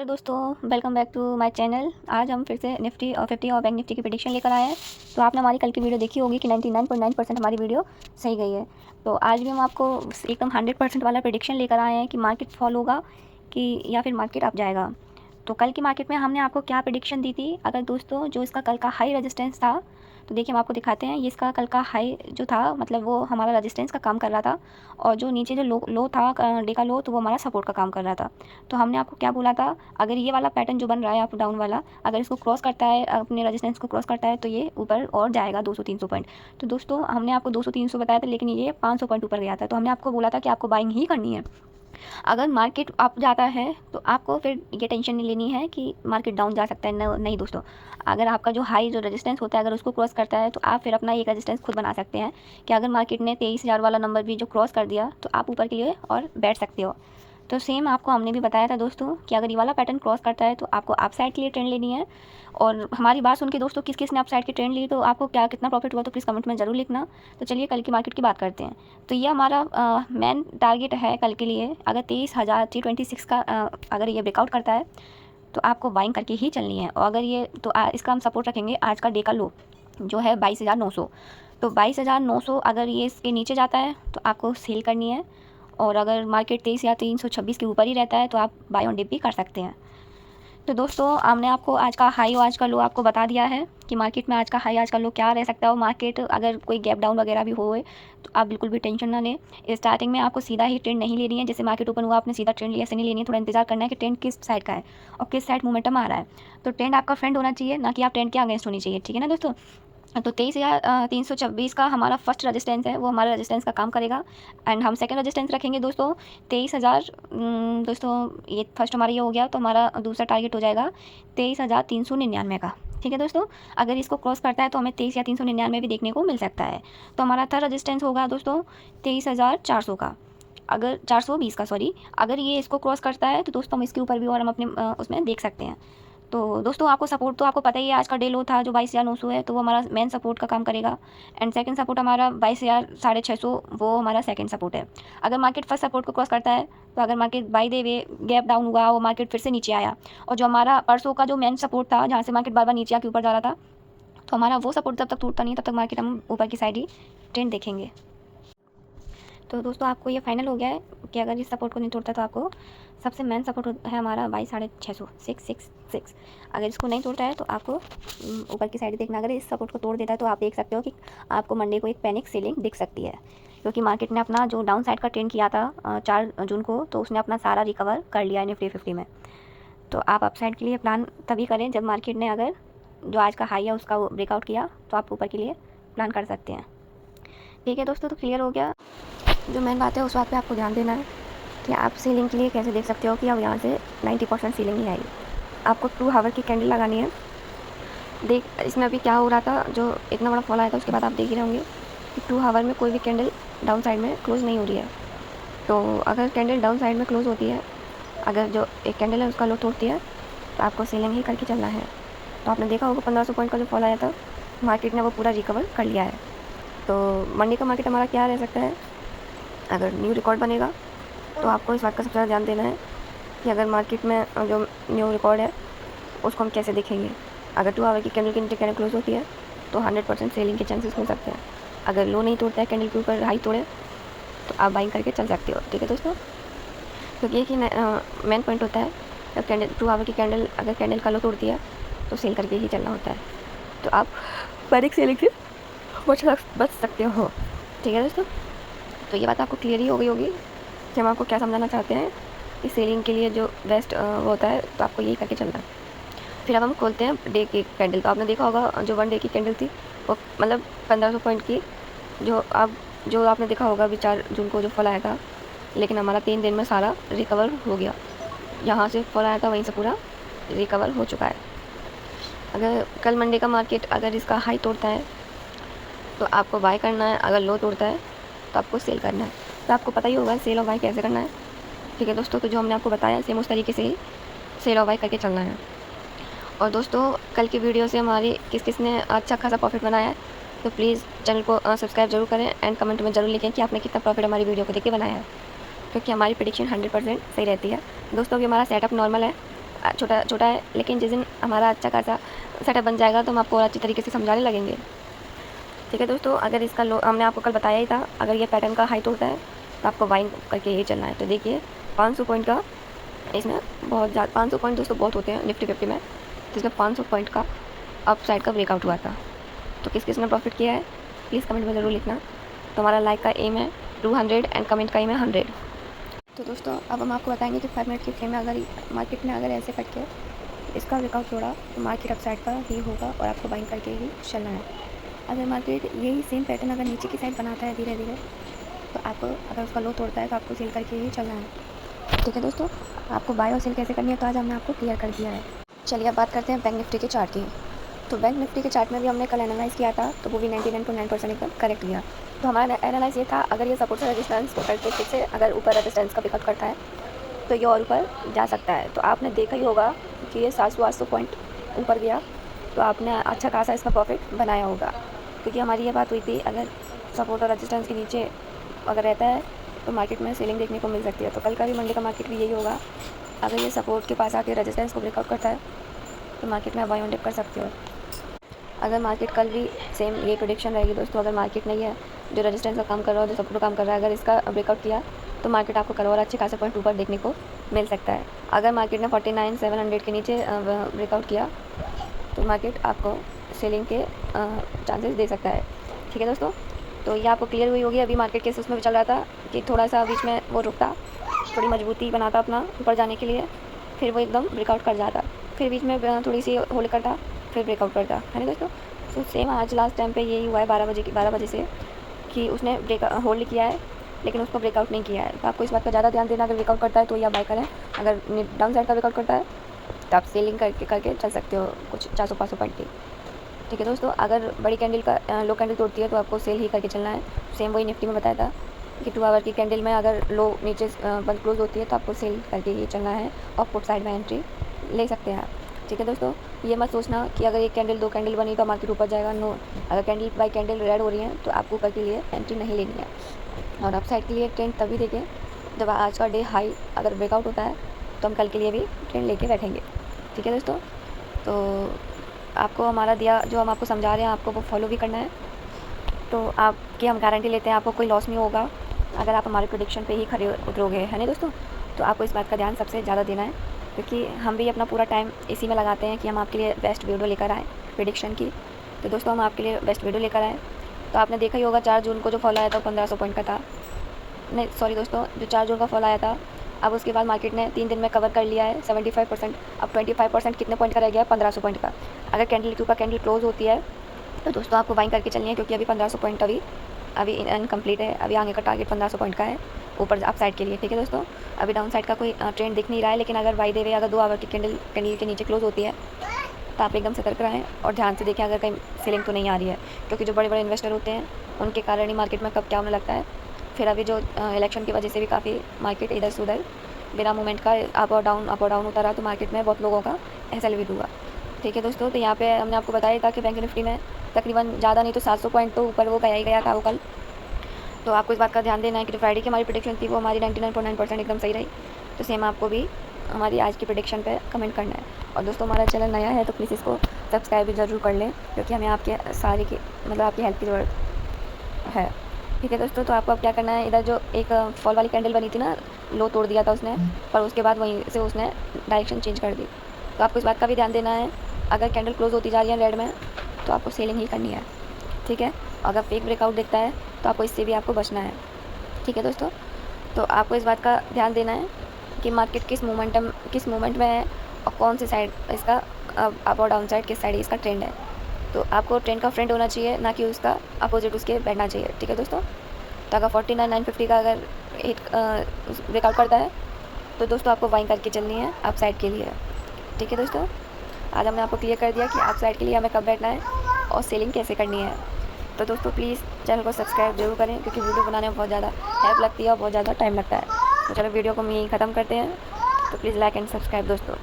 Hello दोस्तों, welcome back to my channel. आज हम फिर से निफ्टी और 50 और बैंक निफ्टी की प्रेडिक्शन लेकर आए हैं। तो आपने हमारी कल की वीडियो देखी होगी कि 99.9% हमारी वीडियो सही गई है। तो आज भी हम आपको एकदम 100% वाला प्रेडिक्शन लेकर आए हैं कि मार्केट फॉल होगा कि या फिर मार्केट अप जाएगा। तो कल की मार्केट में हमने आपको क्या प्रेडिक्शन दी थी। अगर दोस्तों जो इसका कल का हाई रेजिस्टेंस था, तो देखिए हम आपको दिखाते हैं। ये इसका कल का हाई जो था, मतलब वो हमारा रेजिस्टेंस का काम कर रहा था, और जो नीचे जो लो था डे का लो, तो वो हमारा सपोर्ट का काम कर रहा था। तो हमने आपको क्या बोला था, अगर ये वाला पैटर्न जो बन रहा है अप डाउन वाला, अगर इसको क्रॉस करता है, अपने रेजिस्टेंस को क्रॉस करता है, तो ये ऊपर और जाएगा 200-300 पॉइंट। तो दोस्तों हमने आपको 200-300 बताया था, लेकिन ये 500 पॉइंट ऊपर गया था। तो हमने आपको बोला था कि आपको बाइंग ही करनी है। अगर मार्केट अप जाता है तो आपको फिर ये टेंशन नहीं लेनी है कि मार्केट डाउन जा सकता है। नहीं दोस्तों, अगर आपका जो हाई जो रेजिस्टेंस होता है, अगर उसको क्रॉस करता है, तो आप फिर अपना एक रेजिस्टेंस खुद बना सकते हैं कि अगर मार्केट ने 23,000 वाला नंबर भी जो क्रॉस कर दिया, तो आप ऊपर के लिए और बैठ सकते हो। तो सेम आपको हमने भी बताया था दोस्तों कि अगर ये वाला पैटर्न क्रॉस करता है, तो आपको अप साइड के लिए ट्रेंड लेनी है। और हमारी बात सुन के दोस्तों किस किस ने अप साइड की ट्रेंड ली, तो आपको क्या कितना प्रॉफिट हुआ, तो प्लीज़ कमेंट में ज़रूर लिखना। तो चलिए कल की मार्केट की बात करते हैं। तो ये हमारा मेन टारगेट है कल के लिए। अगर 23,000 326 का अगर ये ब्रेकआउट करता है, तो आपको बाइंग करके ही चलनी है। और अगर ये तो इसका हम सपोर्ट रखेंगे आज का डे का लो जो है 22,900। तो 22,900 अगर ये इसके नीचे जाता है, तो आपको सेल करनी है। और अगर मार्केट 23 या 326 के ऊपर ही रहता है, तो आप बाय ऑन डिप भी कर सकते हैं। तो दोस्तों हमने आपको आज का हाई और आज का लो आपको बता दिया है कि मार्केट में आज का हाई आज का लो क्या रह सकता है। और मार्केट अगर कोई गैप डाउन वगैरह भी होए, तो आप बिल्कुल भी टेंशन ना लें। स्टार्टिंग में आपको सीधा ही ट्रेंड नहीं लेनी है। जैसे मार्केट ओपन हुआ आपने सीधा ट्रेंड लिया, ऐसे नहीं लेनी है। थोड़ा इंतजार करना है कि ट्रेंड किस साइड का है और किस साइड मोमेंटम आ रहा है। तो ट्रेंड आपका फ्रेंड होना चाहिए, ना कि आप ट्रेंड के अगेंस्ट होनी चाहिए। ठीक है ना दोस्तों। तो 23,326 का हमारा फर्स्ट रेजिस्टेंस है, वो हमारा रेजिस्टेंस का काम करेगा। एंड हम सेकंड रेजिस्टेंस रखेंगे दोस्तों 23,000। दोस्तों ये फर्स्ट हमारा ये हो गया, तो हमारा दूसरा टारगेट हो जाएगा 23,399 का। ठीक है दोस्तों, अगर इसको क्रॉस करता है तो हमें 23 या 399 भी देखने को मिल सकता है। तो हमारा थर्ड रेजिस्टेंस होगा दोस्तों 23,400 का, अगर 420 का सॉरी। अगर ये इसको क्रॉस करता है, तो दोस्तों हम इसके ऊपर भी और हम अपने उसमें देख सकते हैं। तो दोस्तों आपको सपोर्ट तो आपको पता ही है, आज का डे लो था जो 22,900 है, तो वो हमारा मेन सपोर्ट का काम करेगा। एंड सेकंड सपोर्ट हमारा 22,650, वो हमारा सेकंड सपोर्ट है। अगर मार्केट फर्स्ट सपोर्ट को क्रॉस करता है, तो अगर market by the way gap down हुआ, वो मार्केट फिर से नीचे आया, और जो हमारा परसों का जो मेन सपोर्ट था, जहाँ से मार्केट बार बार नीचे आके ऊपर जा रहा था, तो हमारा वो सपोर्ट जब तक टूटता नहीं, तब तक मार्केट हम ऊपर की साइड ही ट्रेंड देखेंगे। तो दोस्तों आपको ये फाइनल हो गया है कि अगर इस सपोर्ट को नहीं तोड़ता, तो आपको सबसे मेन सपोर्ट है हमारा 22,600 666। अगर इसको नहीं तोड़ता है, तो आपको ऊपर की साइड देखना। अगर इस सपोर्ट को तोड़ देता है, तो आप देख सकते हो कि आपको मंडे को एक पैनिक सेलिंग दिख सकती है, क्योंकि मार्केट ने अपना जो डाउन साइड का ट्रेंड किया था 4 जून को, तो उसने अपना सारा रिकवर कर लिया है निफ्टी 50 में। तो आप अपसाइड के लिए प्लान तभी करें जब मार्केट ने अगर जो आज का हाई है उसका ब्रेकआउट किया, तो आप ऊपर के लिए प्लान कर सकते हैं। ठीक है दोस्तों, तो क्लियर हो गया। जो मेन बात है उस बात पे आपको ध्यान देना है कि आप सीलिंग के लिए कैसे देख सकते हो कि अब यहाँ से 90% सीलिंग ही आई। आपको 2 आवर की कैंडल लगानी है। इसमें अभी क्या हो रहा था, जो इतना बड़ा फॉल आया था, उसके बाद आप देख ही रहे होंगे कि 2 आवर में कोई भी कैंडल डाउन साइड में क्लोज़ नहीं हो रही है। तो अगर कैंडल डाउन साइड में क्लोज़ होती है, अगर जो एक कैंडल है उसका लो तोड़ती है, तो आपको सीलिंग ही करके चलना है। तो आपने देखा होगा 1500 पॉइंट का जो फॉल आया था, मार्केट ने वो पूरा रिकवर कर लिया है। तो मंडे का मार्केट हमारा क्या रह सकता है, अगर न्यू रिकॉर्ड बनेगा, तो आपको इस बात का सबसे ज़्यादा ध्यान देना है कि अगर मार्केट में जो न्यू रिकॉर्ड है उसको हम कैसे देखेंगे। अगर 2 आवर की कैंडल के नीचे कैंडल क्लोज होती है, तो 100% सेलिंग के चांसेस हो सकते हैं। अगर लो नहीं तोड़ता है, कैंडल के ऊपर हाई तोड़े, तो आप बाइंग करके चल सकते हो। ठीक है दोस्तों, क्योंकि एक ही मेन पॉइंट होता है, जब कैंडल 2 आवर की कैंडल अगर कैंडल का लो तोड़ती है, तो सेल करके ही चलना होता है। तो आप पैनिक सेलिंग से बच सकते हो। ठीक है दोस्तों, तो ये बात आपको क्लियर ही हो गई होगी कि हम आपको क्या समझाना चाहते हैं कि सेलिंग के लिए जो बेस्ट वो होता है, तो आपको यही करके चलना है। फिर अब हम खोलते हैं डे की कैंडल। तो आपने देखा होगा जो 1 डे की कैंडल थी, वो मतलब 1500 पॉइंट की, जो आपने देखा होगा अभी 4 जून को जो फॉल आया था, लेकिन हमारा 3 दिन में सारा रिकवर हो गया। यहाँ से फॉल आया था वहीं से पूरा रिकवर हो चुका है। अगर कल मंडे का मार्केट अगर इसका हाई तोड़ता है, तो आपको बाय करना है। अगर लो तोड़ता है, तो आपको सेल करना है। तो आपको पता ही होगा सेल और बाय कैसे करना है। ठीक है दोस्तों, तो जो हमने आपको बताया सेम उस तरीके से ही सेल और बाय करके चलना है। और दोस्तों कल की वीडियो से हमारी किस किस ने अच्छा खासा प्रॉफिट बनाया है, तो प्लीज़ चैनल को सब्सक्राइब जरूर करें एंड कमेंट में ज़रूर लिखें कि आपने कितना प्रॉफिट हमारी वीडियो को देख के बनाया है, क्योंकि हमारी प्रेडिक्शन 100% सही रहती है। दोस्तों अभी हमारा सेटअप नॉर्मल है, छोटा छोटा है, लेकिन जिस दिन हमारा अच्छा खासा सेटअप बन जाएगा तो हम आपको और अच्छी तरीके से समझाने लगेंगे। ठीक है दोस्तों, अगर इसका लो हमने आपको कल बताया ही था, अगर ये पैटर्न का हाइट होता है तो आपको बाइंग करके ही चलना है। तो देखिए 500 पॉइंट का इसमें बहुत ज़्यादा 500 पॉइंट दोस्तों बहुत होते हैं निफ्टी 50 में, तो इसमें 500 पॉइंट का अप साइड का ब्रेकआउट हुआ था। तो किस किस ने प्रॉफिट किया है प्लीज़ कमेंट में ज़रूर लिखना। तो हमारा लाइक का एम है 200 एंड कमेंट का एम है 100। तो दोस्तों अब हम आपको बताएंगे कि 5 मिनट की फ्रेम में अगर मार्केट ने अगर ऐसे कट के इसका ब्रेकआउट छोड़ा तो मार्केट अप साइड का ही होगा और आपको बाइंग करके ही चलना है। अगर मार्केट यही सेम पैटर्न अगर नीचे की साइड बनाता है धीरे धीरे, तो आपको अगर उसका लो तोड़ता है तो आपको सेल करके ही चलना है। ठीक है दोस्तों, आपको बाय और सेल कैसे करनी है तो आज हमने आपको क्लियर कर दिया है। चलिए अब बात करते हैं बैंक निफ्टी के चार्ट की। तो बैंक निफ्टी के चार्ट में भी हमने कल एनालाइज़ किया था, तो वो भी 99.9% एकदम करेक्ट गया। तो हमारा एनालाइज ये था, अगर ये सपोर्ट से रेजिस्टेंस को करके फिर से अगर ऊपर रेजिस्टेंस का पिकअप करता है तो ये और ऊपर जा सकता है। तो आपने देखा ही होगा कि ये 700-800 पॉइंट ऊपर गया, तो आपने अच्छा खासा इसका प्रॉफिट बनाया होगा, क्योंकि हमारी ये बात हुई थी अगर सपोर्ट और रेजिस्टेंस के नीचे अगर रहता है तो मार्केट में सेलिंग देखने को मिल सकती है। तो कल का भी मंडे का मार्केट भी यही होगा, अगर ये सपोर्ट के पास आके रेजिस्टेंस को ब्रेकआउट करता है तो मार्केट में बाय ऑन डिप कर सकते हो। अगर मार्केट कल भी सेम ये प्रेडिक्शन रहेगी दोस्तों, अगर मार्केट नहीं है जो रेजिस्टेंस का काम कर रहा है, जो सपोर्ट का काम कर रहा है, अगर इसका ब्रेकआउट किया तो मार्केट आपको कल और अच्छे खासे पॉइंट ऊपर देखने को मिल सकता है। अगर मार्केट ने 49,700 के नीचे ब्रेकआउट किया तो मार्केट आपको सेलिंग के चांसेस दे सकता है। ठीक है दोस्तों, तो ये आपको क्लियर हुई होगी। अभी मार्केट केस उसमें चल रहा था कि थोड़ा सा बीच में वो रुकता, थोड़ी मजबूती बनाता अपना ऊपर जाने के लिए, फिर वो एकदम ब्रेकआउट कर जाता, फिर बीच में थोड़ी सी होल्ड करता, फिर ब्रेकआउट करता है ना दोस्तों। तो सेम आज लास्ट टाइम पे यही हुआ है 12 बजे से कि उसने होल्ड किया है लेकिन उसको ब्रेकआउट नहीं किया है। तो आपको इस बात का ज़्यादा ध्यान देना, अगर ब्रेकआउट करता है तो या बाय करें, अगर डाउन साइड का ब्रेकआउट करता है तो आप सेलिंग करके चल सकते हो कुछ 400-500 पॉइंट की। ठीक है दोस्तों, अगर बड़ी कैंडल का लो कैंडल तोड़ती है तो आपको सेल ही करके चलना है। सेम वही निफ्टी में बताया था कि 2 आवर की कैंडल में अगर लो नीचे बंद क्लोज होती है तो आपको सेल करके ही चलना है और पुट साइड में एंट्री ले सकते हैं आप। ठीक है दोस्तों, ये मत सोचना कि अगर एक कैंडल 2 कैंडल बनी तो मार्केट ऊपर जाएगा। नो, अगर कैंडल बाय कैंडल रेड हो रही है तो आपको ऊपर के लिए एंट्री नहीं लेनी है। और अप साइड के लिए ट्रेंड तभी देखें जब आज का डे हाई अगर ब्रेकआउट होता है तो हम कल के लिए भी ट्रेंड लेके बैठेंगे। ठीक है दोस्तों, तो आपको हमारा दिया जो हम आपको समझा रहे हैं आपको वो फॉलो भी करना है। तो आपकी हम गारंटी लेते हैं आपको कोई लॉस नहीं होगा अगर आप हमारे प्रेडिक्शन पे ही खड़े उतरोगे, है ना दोस्तों। तो आपको इस बात का ध्यान सबसे ज़्यादा देना है, क्योंकि हम भी अपना पूरा टाइम इसी में लगाते हैं कि हम आपके लिए बेस्ट वीडियो लेकर आएँ प्रेडिक्शन की। तो दोस्तों हम आपके लिए बेस्ट वीडियो लेकर आए। तो आपने देखा ही होगा 4 जून को जो फॉल आया था 1500 पॉइंट का था, नहीं सॉरी दोस्तों, जो 4 जून का फॉल आया था, अब उसके बाद मार्केट ने 3 दिन में कवर कर लिया है 75%। अब 25% कितने पॉइंट का रह गया है 1500 पॉइंट का। अगर कैंडल के ऊपर कैंडल क्लोज होती है तो दोस्तों आपको बाइंग करके चलनी है, क्योंकि अभी 1500 पॉइंट अभी इनकम्प्लीट है। अभी आगे का टारगेट 1500 पॉइंट का है ऊपर अप साइड के लिए। ठीक है दोस्तों, अभी डाउन साइड का कोई ट्रेंड दिख नहीं रहा है, लेकिन अगर बाई दे वे अगर 2 आवर की कैंडल के नीचे क्लोज होती है तो आप एकदम सतर्क रहें और ध्यान से देखें अगर कहीं सेलिंग तो नहीं आ रही है, क्योंकि जो बड़े बड़े इन्वेस्टर होते हैं उनके कारण ही मार्केट में कब क्या होने लगता है। फिर अभी जो इलेक्शन की वजह से भी काफ़ी मार्केट इधर से उधर बिना मूवमेंट का अप और डाउन होता रहा, तो मार्केट में बहुत लोगों का एसएल भी हुआ। ठीक है दोस्तों, तो यहाँ पे हमने आपको बताया था कि बैंक निफ्टी में तकरीबन ज़्यादा नहीं तो 700 पॉइंट तो ऊपर वो गया ही गया था वो कल। तो आपको इस बात का ध्यान देना है कि जो फ्राइडे की हमारी प्रेडिक्शन थी वो हमारी 99.9% एकदम सही रही। तो सेम आपको भी हमारी आज की प्रेडिक्शन पे कमेंट करना है। और दोस्तों हमारा चैनल नया है तो प्लीज़ इसको सब्सक्राइब भी ज़रूर कर लें, क्योंकि हमें आपके सारी की मतलब आपकी हेल्प की ज़रूरत है। ठीक है दोस्तों, तो आपको अब क्या करना है, इधर जो एक फॉल वाली कैंडल बनी थी ना, लो तोड़ दिया था उसने, पर उसके बाद वहीं से उसने डायरेक्शन चेंज कर दी। तो आपको इस बात का भी ध्यान देना है, अगर कैंडल क्लोज होती जा रही है रेड में तो आपको सेलिंग ही करनी है। ठीक है, अगर फेक ब्रेकआउट दिखता है तो आपको इससे भी आपको बचना है। ठीक है दोस्तों, तो आपको इस बात का ध्यान देना है कि मार्केट किस मूवमेंट में है और कौन सी साइड इसका अप और डाउन साइड किस साइड इसका ट्रेंड है। तो आपको ट्रेंड का फ्रेंड होना चाहिए, ना कि उसका अपोजिट उसके बैठना चाहिए। ठीक है दोस्तों, तो अगर 49,950 का अगर हिट ब्रेकआउट करता है तो दोस्तों आपको बाइंग करके चलनी है अप साइड के लिए। ठीक है दोस्तों, आज हमने आपको क्लियर कर दिया कि अप साइड के लिए हमें कब बैठना है और सेलिंग कैसे करनी है। तो दोस्तों प्लीज़ चैनल को सब्सक्राइब जरूर करें, क्योंकि वीडियो बनाने में बहुत ज़्यादा हेल्प लगती है और बहुत ज़्यादा टाइम लगता है। तो चलो वीडियो को हम यहीं ख़त्म करते हैं। तो प्लीज़ लाइक एंड सब्सक्राइब दोस्तों।